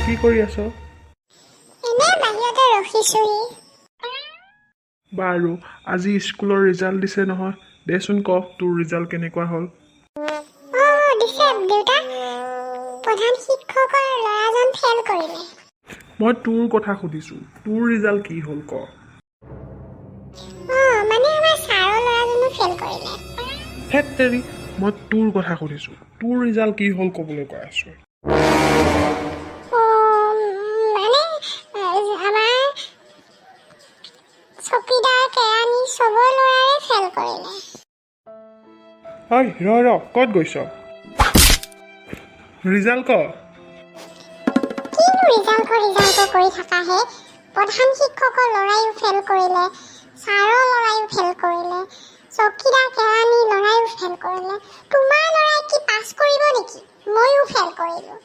কি কৰি আছ? এনে বাহিৰতে ৰখিছোহি। বাৰু আজি স্কুলৰ ৰিজাল্ট দিছে নহয়, দেচোন ক তোৰ ৰিজাল্ট কেনেকুৱা হ'ল? দিছে দেউতা। প্ৰধান শিক্ষকৰ ল'ৰাজন ফেল কৰিলে। মই তোৰ কথা সুধিছোঁ, তোৰ ৰিজাল্ট কি হ'ল ক? মানে আমাৰ ছাৰৰ ল'ৰাজনো ফেল কৰিলে। হেত তেৰি, মই তোৰ কথা সুধিছোঁ, তোৰ ৰিজাল্ট কি হ'ল ক'বলৈ কৈ আছোঁ। মানে আমাৰ চকীদাৰ কেৰাণী চবৰ ল'ৰাৰে ফেল কৰিলে। ঐ ৰ ক'ত গৈছ? ৰিজাল্ট ক? কিনো ৰিজাল্ট কৰি থাকাহে। প্ৰধান শিক্ষকৰ ল'ৰায়ো ফেল কৰিলে, ছাৰৰ ল'ৰায়ো ফেল কৰিলে, চকীদাৰ কেৰাণী ল'ৰায়ো ফেল কৰিলে। তোমাৰ ল'ৰাই কি পাছ কৰিব নেকি? ময়ো ফেল কৰিলোঁ।